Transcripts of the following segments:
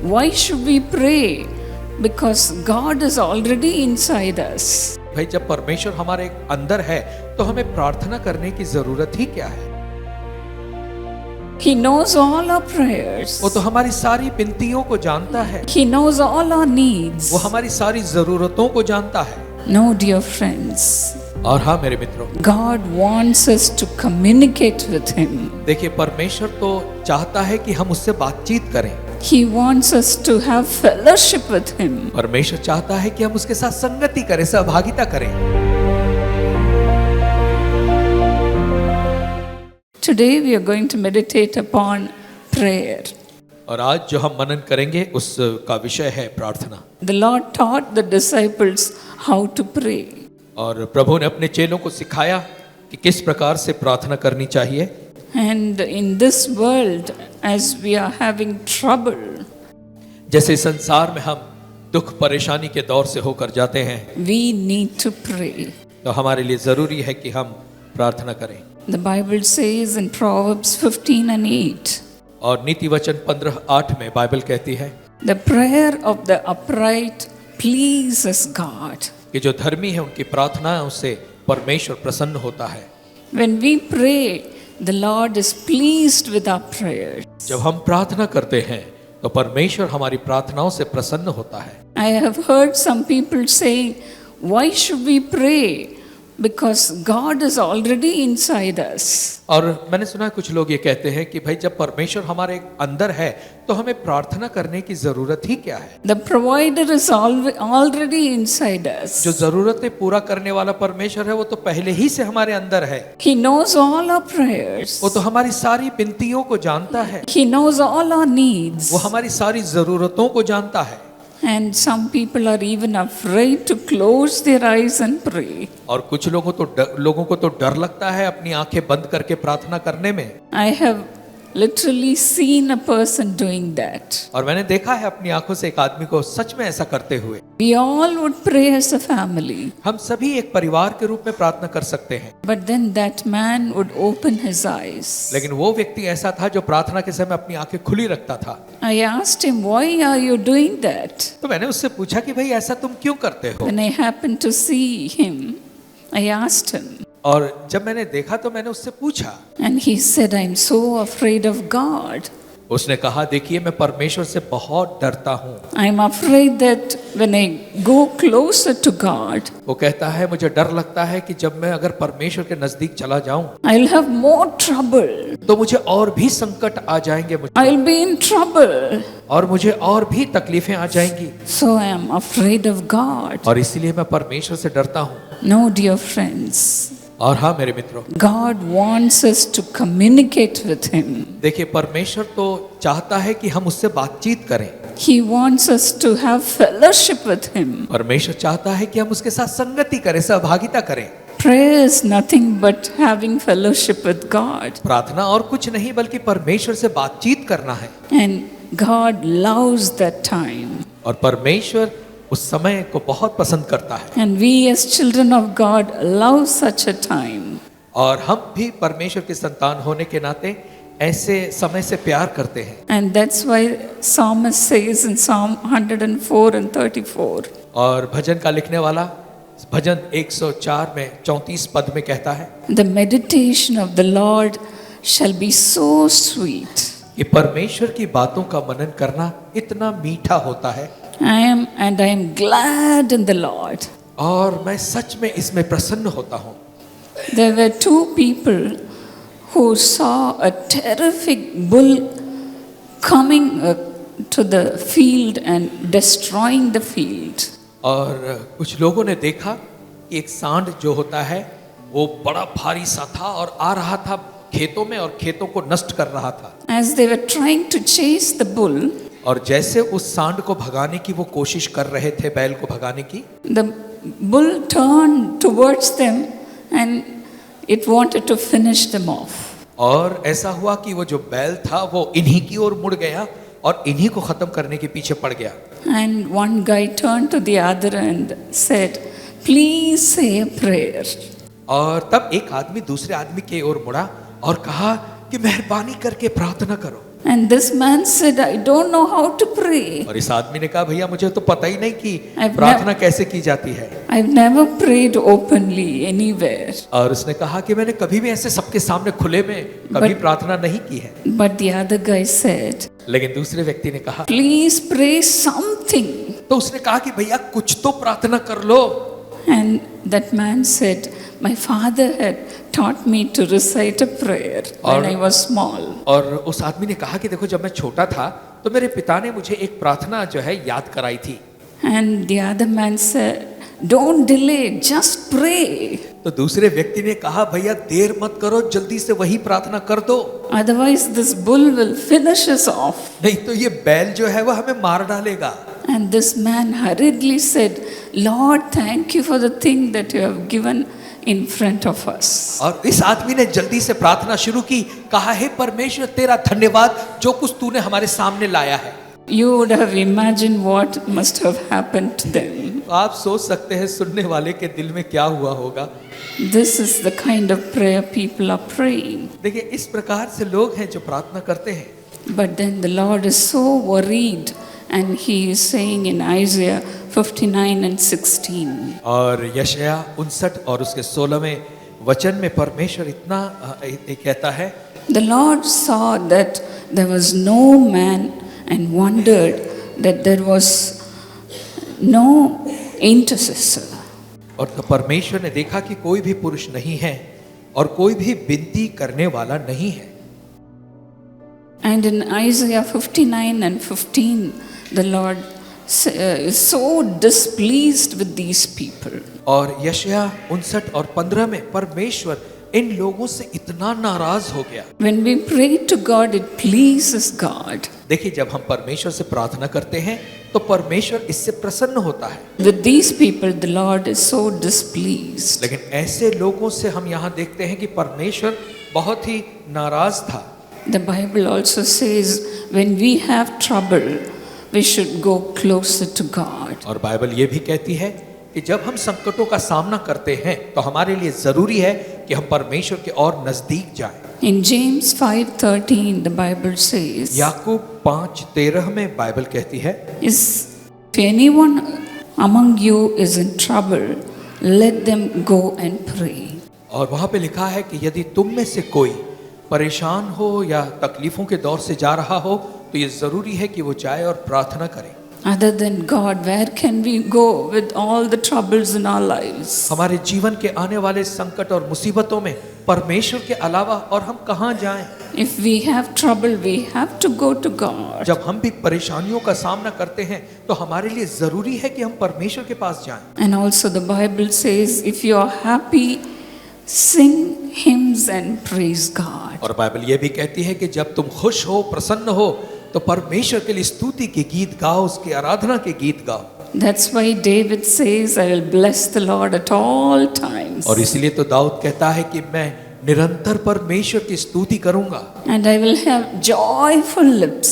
Why should we pray? Because God is already inside us. भाई जब परमेश्वर हमारे अंदर है तो हमें प्रार्थना करने की जरूरत ही क्या है? He knows all our prayers. वो तो हमारी सारी विनतियों को जानता है, He knows all our needs. वो हमारी सारी जरूरतों को जानता है। No, dear friends. और हाँ मेरे मित्रों, God wants us to communicate with Him. देखिए परमेश्वर तो चाहता है कि हम उससे बातचीत करें। He wants us to have fellowship with Him. परमेश्वर चाहता है कि हम उसके साथ संगति करें, सहभागिता करें। Today we are going to meditate upon prayer. और आज जो हम मनन करेंगे उसका विषय है प्रार्थना। The Lord taught the disciples how to pray. और प्रभु ने अपने चेलों को सिखाया कि किस प्रकार से प्रार्थना करनी चाहिए। And in this world, as we are having trouble, जैसे संसार में हम दुख परेशानी के दौर से होकर जाते हैं, we need to pray. तो हमारे लिए जरूरी है कि हम प्रार्थना करें। The Bible says in Proverbs 15:8, और नीति वचन 15:8 में बाइबल कहती है the prayer of the upright pleases God. कि जो धर्मी है उनकी प्रार्थना उससे परमेश्वर प्रसन्न होता है। When we pray, the Lord is pleased with our prayers. जब हम प्रार्थना करते हैं तो परमेश्वर हमारी प्रार्थनाओं से प्रसन्न होता है। I have heard some people saying, why should we pray? Because God is already inside us. और मैंने सुना कुछ लोग ये कहते हैं कि भाई जब परमेश्वर हमारे अंदर है तो हमें प्रार्थना करने की जरूरत ही क्या है? The provider is already inside us. जो जरूरतें पूरा करने वाला परमेश्वर है वो तो पहले ही से हमारे अंदर है। He knows all our prayers. वो तो हमारी सारी विनतियों को जानता है, He knows all our needs. वो हमारी सारी जरूरतों को जानता है। And some people are even afraid to close their eyes and pray. और कुछ लोगों को तो डर लगता है अपनी आंखें बंद करके प्रार्थना करने में। I have literally seen a person doing that. और मैंने देखा है अपनी आंखों से एक आदमी को सच में ऐसा करते हुए। We all would pray as a family. हम सभी एक परिवार के रूप में प्रार्थना कर सकते हैं, But then that man would open his eyes. लेकिन वो व्यक्ति ऐसा था जो प्रार्थना के समय अपनी आंखें खुली रखता था। I asked him, why are you doing that? तो मैंने उससे पूछा कि भाई ऐसा तुम क्यों करते हो? When I happened to see him, I asked him. और जब मैंने देखा तो मैंने उससे पूछा, And he said, I'm so afraid of God. उसने कहा देखिए मैं परमेश्वर से बहुत डरता हूँ। I'm afraid that when I go closer to God, वो कहता है मुझे डर लगता है कि जब मैं अगर परमेश्वर के नजदीक चला जाऊं I'll have more trouble. तो मुझे और भी संकट आ जाएंगे, I'll be in trouble. और मुझे और भी तकलीफें आ जाएंगी। So I am afraid of God. और इसीलिए मैं परमेश्वर से डरता हूँ। No, dear friends. और हाँ मेरे मित्रों, God wants us to communicate with Him. देखिए परमेश्वर तो चाहता है कि हम उससे बातचीत करें। He wants us to have fellowship with Him. परमेश्वर चाहता है कि हम उसके साथ संगति करें, सहभागिता करें। Prayer is nothing but having fellowship with God. प्रार्थना और कुछ नहीं बल्कि परमेश्वर से बातचीत करना है। And God loves that time. और परमेश्वर उस समय को बहुत पसंद करता है। And we as children of God love such a time. और हम भी परमेश्वर के संतान होने के नाते ऐसे समय से प्यार करते हैं। And that's why Psalmist says in Psalm 104 and 34. और भजन का लिखने वाला भजन 104 में 34 पद में कहता है, The meditation of the Lord shall be so sweet. कि परमेश्वर की बातों का मनन करना इतना मीठा होता है। I am glad in the Lord. और मैं सच में इसमें प्रसन्न होता हूँ। There were two people who saw a terrific bull coming to the field and destroying the field. और कुछ लोगों ने देखा कि एक सांड जो होता है वो बड़ा भारी सा था और आ रहा था खेतों में और खेतों को नष्ट कर रहा था। As they were trying to chase the bull, और जैसे उस सांड को भगाने की वो कोशिश कर रहे थे, बैल को भगाने की, the bull turned towards them and it wanted to finish them off. और ऐसा हुआ कि वो जो बैल था वो इन्हीं की ओर मुड़ गया और इन्हीं को खत्म करने के पीछे पड़ गया। And one guy turned to the other and said, please say a prayer. और तब एक आदमी दूसरे आदमी की ओर मुड़ा और कहा कि मेहरबानी करके प्रार्थना करो। And this man said, I don't know how to pray. और इस आदमी ने कहा भैया मुझे तो पता ही नहीं कि I've प्रार्थना कैसे की जाती है। I've never prayed openly anywhere. और उसने कहा कि मैंने कभी भी ऐसे सबके सामने खुले में कभी प्रार्थना नहीं की है। But the other guy said, लेकिन दूसरे व्यक्ति ने कहा, please pray something. तो उसने कहा कि भैया कुछ तो प्रार्थना कर लो। And that man said, my father had taught me to recite a prayer when I was small. और उस आदमी ने कहा कि देखो जब मैं छोटा था तो मेरे पिता ने मुझे एक प्रार्थना जो है याद कराई थी। And the other man said, don't delay, just pray. तो दूसरे व्यक्ति ने कहा भैया देर मत करो, जल्दी से वही प्रार्थना कर दो, Otherwise this bull will finish us off. नहीं तो ये बैल जो है वह हमें मार डालेगा। And this man hurriedly said, Lord, thank you for the thing that you have given in front of us. और इस आदमी ने जल्दी से प्रार्थना शुरू की, कहा हे परमेश्वर तेरा धन्यवाद जो कुछ तूने हमारे सामने लाया है। You would have imagined what must have happened to them. आप सोच सकते हैं सुनने वाले के दिल में क्या हुआ होगा। This is the kind of prayer people are praying. देखिए इस प्रकार से लोग हैं जो प्रार्थना करते हैं। But then the Lord is so worried and he is saying in Isaiah 59 and 16. और यशायाह 59 और उसके 16वें वचन में परमेश्वर इतना कहता है, The Lord saw that there was no man and wondered that there was no intercessor. और तो परमेश्वर ने देखा कि कोई भी पुरुष नहीं है और कोई भी विनती करने वाला नहीं है। And in Isaiah 59 and 15, the Lord is so displeased with these people. और यशायाह 59 और 15 में परमेश्वर इन लोगों से इतना नाराज हो गया। When we pray to God, it pleases God. देखिए जब हम परमेश्वर से प्रार्थना करते हैं तो परमेश्वर इससे प्रसन्न होता है। With these people, the Lord is so displeased. लेकिन ऐसे लोगों से हम यहाँ देखते हैं कि परमेश्वर बहुत ही नाराज था। The Bible also says when we have trouble, we should go closer to God. और बाइबल ये भी कहती है कि जब हम संकटों का सामना करते हैं तो हमारे लिए जरूरी है कि हम परमेश्वर के और नजदीक जाएं। In James 5:13, the Bible says, याकूब 5:13 में बाइबल कहती है, if anyone among you is in trouble, let them go and pray. और वहां पे लिखा है कि यदि तुम में से कोई परेशान हो या तकलीफों के दौर से जा रहा हो तो ये जरूरी है कि वो जाए और प्रार्थना करे। Other than God, where can we go with all the troubles in our lives? हमारे जीवन के आने वाले संकट और मुसीबतों में परमेश्वर के अलावा और हम कहाँ जाएं? If we have trouble, we have to go to God. जब हम भी परेशानियों का सामना करते हैं तो हमारे लिए जरूरी है कि हम परमेश्वर के पास जाएं। And also the Bible says, if you are happy, sing hymns and praise God. और बाइबल ये भी कहती है कि जब तुम खुश हो, प्रसन्न हो तो परमेश्वर के लिए स्तुति के गीत गाओ, उसकी आराधना के गीत गाओ। That's why David says, I will bless the Lord at all times. और इसलिए तो दाऊद कहता है कि मैं निरंतर परमेश्वर की स्तुति करूंगा। And I will have joyful lips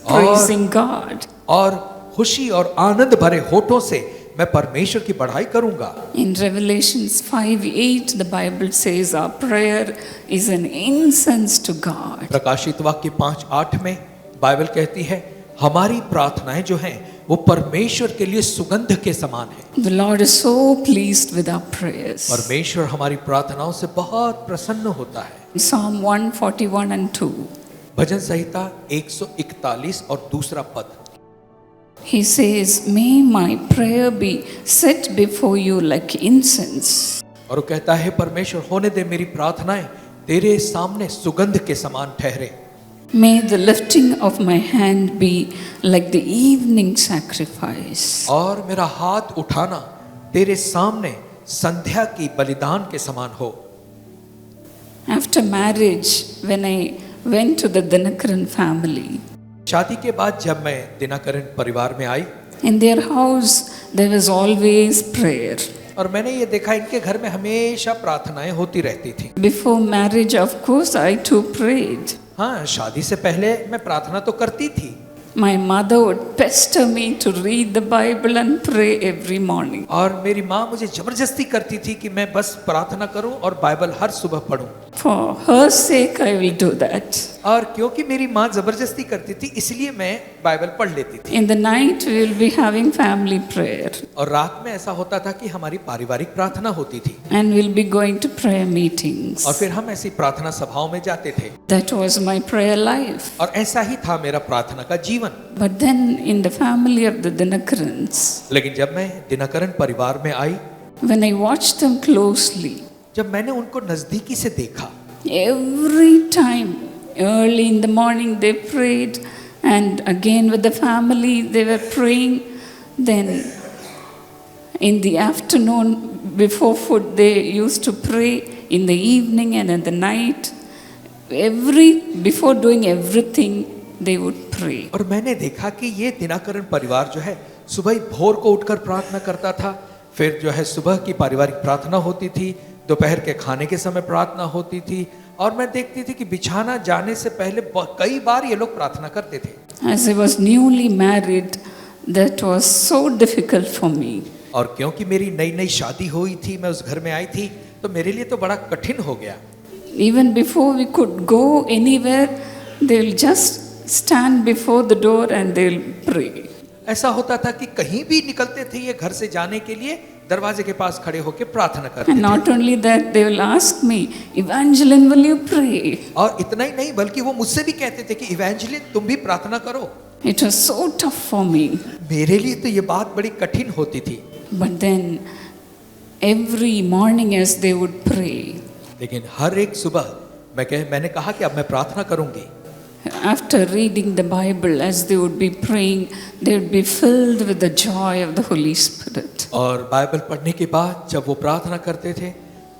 praising God. और खुशी और आनंद भरे होठों से मैं परमेश्वर की बढ़ाई करूंगा। In Revelations 5:8, the Bible says our prayer is an incense to God. प्रकाशित वाक्य 5:8 में बाइबल कहती है हमारी प्रार्थनाएं जो हैं वो परमेश्वर के लिए सुगंध के समान है। The Lord is so pleased with our prayers. परमेश्वर हमारी प्रार्थनाओं से बहुत प्रसन्न होता है। Psalm 141 and 2. भजन संहिता 141 और दूसरा पद, He says, may my prayer be set before you like incense. और वो कहता है परमेश्वर होने दे मेरी प्रार्थनाएं तेरे सामने सुगंध के समान ठहरे। May the lifting of my hand be like the evening sacrifice. और मेरा हाथ उठाना तेरे सामने संध्या की बलिदान के समान हो। After marriage, when I went to the Dinakaran family, शादी के बाद जब मैं दिनाकरण परिवार में आई, in their house there was always prayer. और मैंने ये देखा इनके घर में हमेशा प्रार्थनाएं होती रहती थी। Before marriage, of course, I too prayed. हाँ, शादी से पहले मैं प्रार्थना तो करती थी। My mother would pester me to read the Bible and pray every morning. और मेरी माँ मुझे जबरदस्ती करती थी कि मैं बस प्रार्थना करूं और बाइबल हर सुबह पढूं। For her sake, I will do that. और क्योंकि मेरी माँ जबरदस्ती करती थी इसलिए मैं बाइबल पढ़ लेती थी। In the night, we will be having family prayer और रात में ऐसा होता था कि हमारी पारिवारिक प्रार्थना होती थी and we'll be going to prayer meetings. और फिर हम ऐसी प्रार्थना सभाओं में जाते थे That was my prayer life. और ऐसा ही था मेरा प्रार्थना का जीवन। But then, in the family of the Dinakarans, लेकिन जब मैं दिनकरन परिवार में आई, when I watched them closely, जब मैंने उनको नजदीकी से देखा, every time, early in the morning they prayed, and again with the family they were praying. Then in the afternoon before food they used to pray, in the evening and in the night. Before doing everything they would pray. और मैंने देखा कि ये दिनकरन परिवार जो है सुबह ही भोर को उठकर प्रार्थना करता था, फिर जो है सुबह की पारिवारिक प्रार्थना होती थी, दोपहर के खाने के समय प्रार्थना होती थी और मैं देखती थी कि बिछाना जाने से पहले कई बार ये लोग प्रार्थना करते थे। As I was newly married, that was so difficult for me. और क्योंकि मेरी नई नई शादी हुई थी, मैं उस घर में आई थी, तो मेरे लिए तो बड़ा कठिन हो गया। Even before we could go anywhere, they will just stand before the door and they will pray. ऐसा होता था कि कहीं भी निकलते थे ये घर से जाने के लिए, दरवाजे के पास खड़े होकर प्रार्थना करते And not only that, they will ask me, Evangeline, will you pray? और इतना ही नहीं बल्कि वो मुझसे भी कहते थे कि इवेंजेलिन तुम भी प्रार्थना करो। It was so tough for me. मेरे लिए तो ये बात बड़ी कठिन होती थी। But then, every morning as they would pray, लेकिन हर एक सुबह मैंने कहा कि अब मैं प्रार्थना करूंगी। after reading the Bible, as they would be praying, they would be filled with the joy of the Holy Spirit. और बाइबल पढ़ने के बाद जब वो प्रार्थना करते थे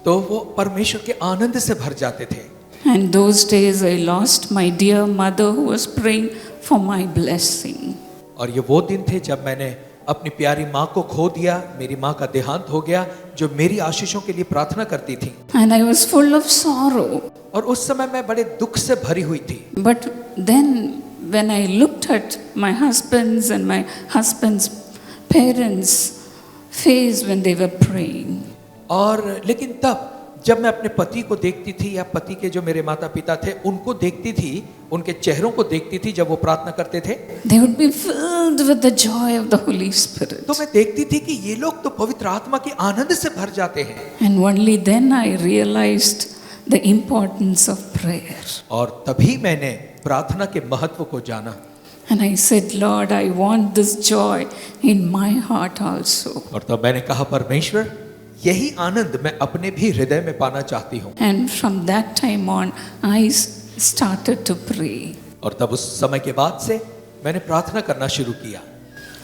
तो वो परमेश्वर के आनंद से भर जाते थे। And those days I lost my dear mother who was praying for my blessing. और ये वो दिन थे जब मैंने अपनी प्यारी माँ को खो दिया, मेरी माँ का देहांत हो गया जो मेरी आशीषों के लिए प्रार्थना करती थी। And I was full of sorrow. और उस समय मैं बड़े दुख से भरी हुई थी। But then when I looked at my husband's and my husband's parents' face when they were praying, और लेकिन तब जब मैं अपने पति को देखती थी या पति के जो मेरे माता पिता थे उनको देखती थी, उनके चेहरों को देखती थी जब वो प्रार्थना करते थे, they would be filled with the joy of the Holy Spirit. तो मैं देखती थी कि ये लोग तो पवित्र आत्मा के आनंद से भर जाते हैं। And only then I realized the importance of prayer. और तभी मैंने प्रार्थना के महत्व को जाना। And I said, Lord, I want this joy in my heart also. और तब मैंने कहा परमेश्वर यही आनंद मैं अपने भी हृदय में पाना चाहती हूँ। And from that time on, I started to pray. और तब उस समय के बाद से मैंने प्रार्थना करना शुरू किया।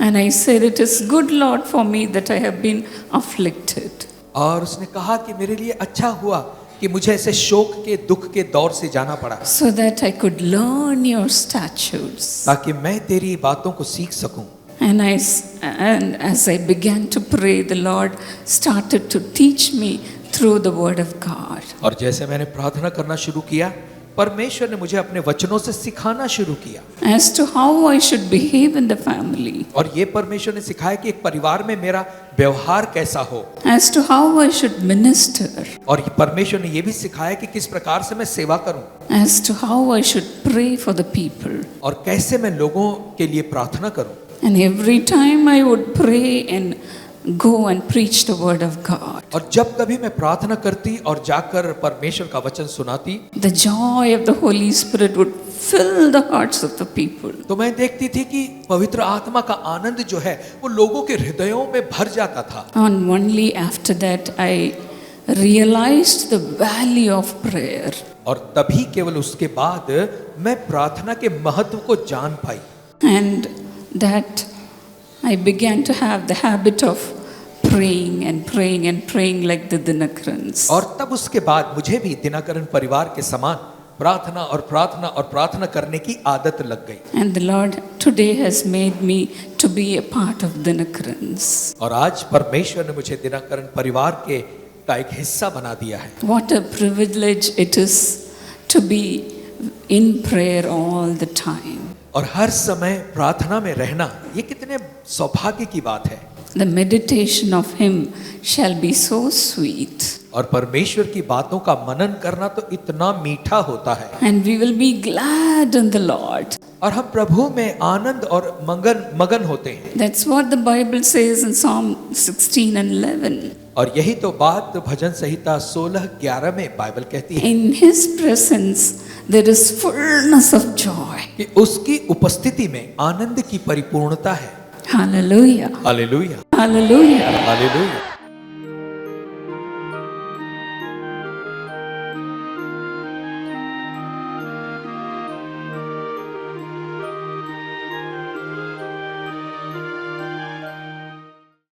And I said, it is good, Lord, for me that I have been afflicted. और उसने कहा कि मेरे लिए अच्छा हुआ कि मुझे ऐसे शोक के दुख के दौर से जाना पड़ा, So that I could learn your statutes. ताकि मैं तेरी बातों को सीख सकूं। And as I began to pray, the Lord started to teach me through the Word of God. और जैसे मैंने प्रार्थना करना शुरू किया, परमेश्वर ने मुझे अपने वचनों से सिखाना शुरू किया। As to how I should behave in the family. और ये परमेश्वर ने सिखाया कि एक परिवार में मेरा व्यवहार कैसा हो। As to how I should minister. और ये परमेश्वर ने ये भी सिखाया कि किस प्रकार से मैं सेवा करूं। As to how I should pray for the people. और कैसे मैं लोगों के लिए प्रार्थना करूं। And every time I would pray and go and preach the word of God, और जब कभी मैं प्रार्थना करती और जाकर परमेश्वर का वचन सुनाती, the joy of the Holy Spirit would fill the hearts of the people. तो मैं देखती थी कि पवित्र आत्मा का आनंद जो है वो लोगों के हृदयों में भर जाता था। And only after that I realized the value of prayer. और तभी केवल उसके बाद मैं प्रार्थना के महत्व को जान पाई। And that I began to have the habit of praying and praying and praying like the Dinakarans. और तब उसके बाद मुझे भी दिनकरन परिवार के समान प्रार्थना और प्रार्थना और प्रार्थना करने की आदत लग गई। And the Lord today has made me to be a part of Dinakarans. और आज परमेश्वर ने मुझे दिनकरन परिवार के का एक हिस्सा बना दिया है। What a privilege it is to be in prayer all the time. और हर समय प्रार्थना में रहना ये कितने सौभाग्य की बात है। The meditation of Him shall be so sweet. और परमेश्वर की बातों का मनन करना तो इतना मीठा होता है। And we will be glad in the Lord. और हम प्रभु में आनंद और मगन होते हैं। That's what the Bible says in Psalm 16 and 11. और यही तो बात भजन संहिता 16:11 में बाइबल कहती है In His presence there is fullness of joy. कि उसकी उपस्थिति में आनंद की परिपूर्णता है। Hallelujah. Hallelujah, Hallelujah. हालेलुया।